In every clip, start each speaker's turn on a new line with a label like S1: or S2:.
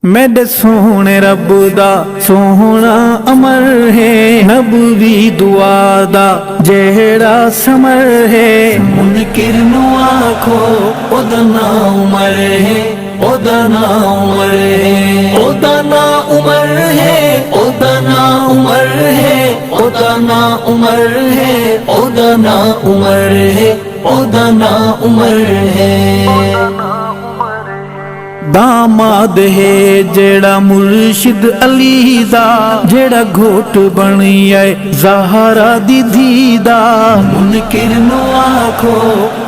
S1: میرے سونے رب دا سونا امر ہے، نبوی دعا دا جہڑا سمر ہے، منکر نو آکھو او دا نام عمر ہے، او دا نام عمر ہے، او دا نام عمر ہے، او دا نام عمر ہے، او دا نام عمر ہے، او دا نام عمر ہے، او دا نام عمر ہے۔ داماد ہے جیڑا مرشد علی دا، جیڑا گھوٹ بنی ہے زہرا دی دھی دا، منکر نو آکھو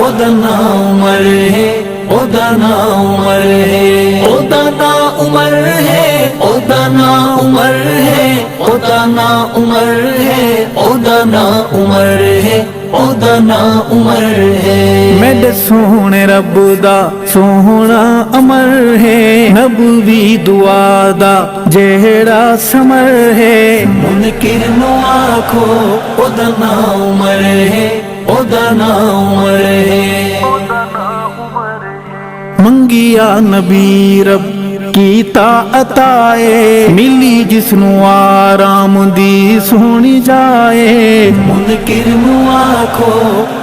S1: او دا نام عمر ہے، او دا نام عمر ہے، او دا نام عمر ہے، او دا نام عمر ہے، او دا نام عمر ہے، او دا نام عمر ہے، او دا نام عمر ہے۔ میرے سونے رب دا سونا امر ہے، نبوی دعا دا جہڑا سمر ہے، منکر نو آکھو او دا نام عمر ہے، او دا نام عمر ہے۔ منگیا نبی رب کیتا عطائے، ملی جس نو آرام دی سونی جائے، منکر نو آکھو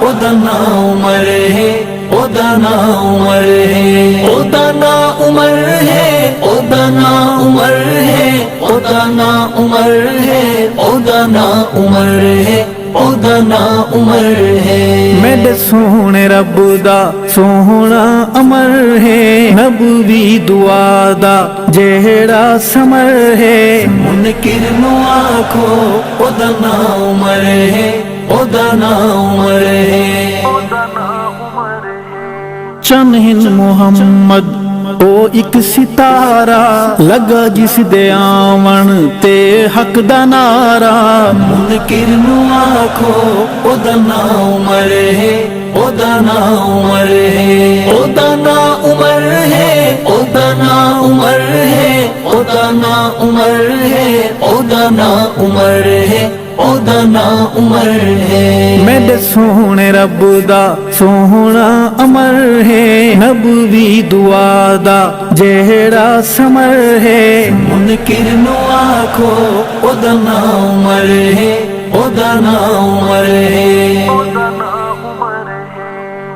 S1: او دا نام عمر ہے، او دا نام عمر ہے، او دا نام عمر ہے، او دا نام عمر ہے، او دا نام عمر ہے، او دا نام عمر ہے، او دا نام عمر ہے۔ میرے سونے رب دا سونا امر ہے، نبوی دعا دا جہڑا سمر ہے، منکر نو آکھو او دا نام عمر ہے، او دا نام عمر ہے۔ چند ہند محمد او ایک ستارہ، لگا جس دے آون تے حق دا نعرہ، منکر نو آکھو او دا نام عمر ہے، او دا نام عمر ہے، او دا نام عمر ہے، او دا نام عمر ہے، او دا نام عمر ہے، او دا نام عمر ہے، او دا نام عمر ہے۔ میرے سونے رب دا سونا امر ہے، نبوی دعا دا جہڑا سمر ہے، منکر نو آکھو او دا نام عمر ہے، او دا نام عمر ہے۔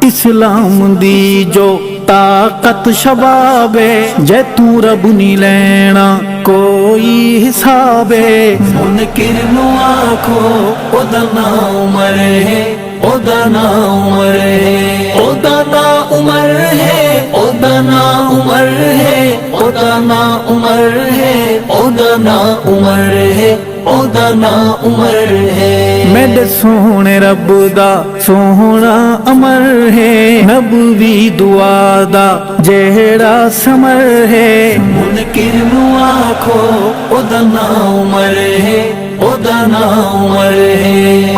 S1: اسلام دی جو طاقت شباب ہے، جے تو رب نی لینا کوئی حساب ہے، منکر نو آکھو او دا نام عمر ہے، او دا نام عمر ہے، او دا نام عمر ہے، او دا نام عمر ہے، او دا نام عمر ہے، او دا نام عمر ہے، او دا نام عمر ہے۔ میرے سونے رب دا سونا امر ہے، نبوی دعا دا جہڑا سمر ہے، منکر نو آکھو او دا نام عمر ہے، او دا نام عمر ہے۔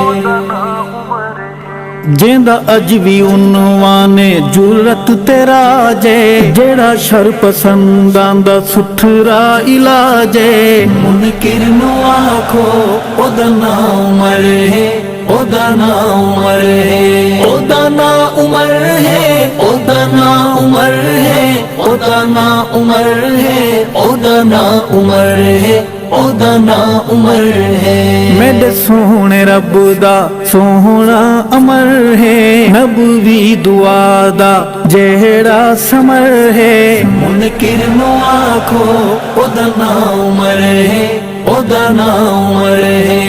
S1: جیندا اج وی عنوان جرت تیرا جے، جیڑا شر پسنداں دا ستھرا علاج ہے، منکر نو آکھو او دا نام عمر ہے، او دا نام عمر ہے، او دا نام عمر ہے، او دا نام عمر ہے، او دا نام عمر ہے، او دا نام عمر ہے، او دا نام عمر ہے۔ میرے سونے رب دا سونا امر ہے، نبوی دعا دا جہڑا سمر ہے، منکر نو آکھو او دا نام عمر ہے، او دا نام عمر ہے۔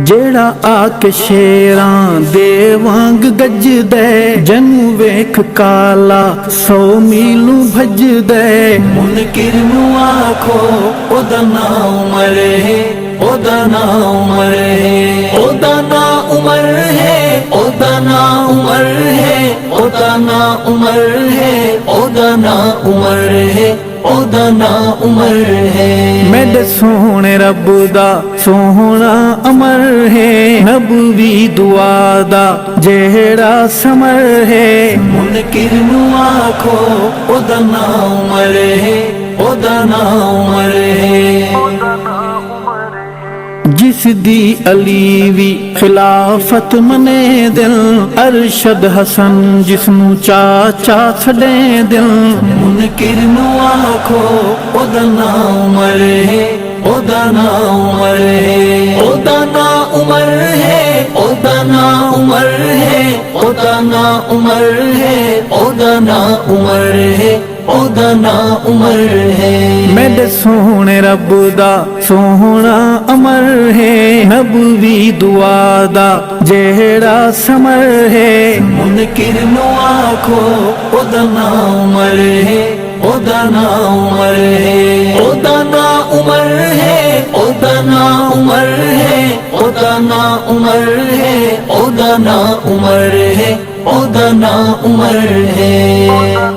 S1: جیڑا آک شیراں دے وانگ گج دے، جنو ویکھ کالا 100 میلوں بھج دے، منکر نو آکھو او دا نام عمر ہے، او دا نام عمر ہے، او دا نام عمر ہے، او دا نام عمر ہے، او دا نام عمر ہے، او دا نام عمر ہے، او دا نام عمر ہے۔ میرے سونے رب دا سونا امر ہے، نبوی دعا دا جہڑا سمر ہے، منکر نو آکھو او دا نام عمر ہے، او دا نام عمر ہے۔ جس دی علی وی خلافت منے دل، ارشد حسن جس نو چاچا چھڑے دل، منکر نو آکھو اودا نام عمر ہے، اودا نام عمر ہے، اودا نام عمر ہے، اودا نام عمر ہے، اودا نام عمر ہے، اودا نام عمر ہے، اودا نام عمر ہے۔ میرے سونے رب دا سونا امر ہے، نبوی دعا دا جیڑا سمر ہے۔ منکر نو آکھو اودا نام عمر ہے، اودا نام عمر ہے، اودا نام عمر ہے، اودا نام عمر ہے، اودا نام عمر ہے، اودا نام عمر ہے، اودا نام عمر ہے۔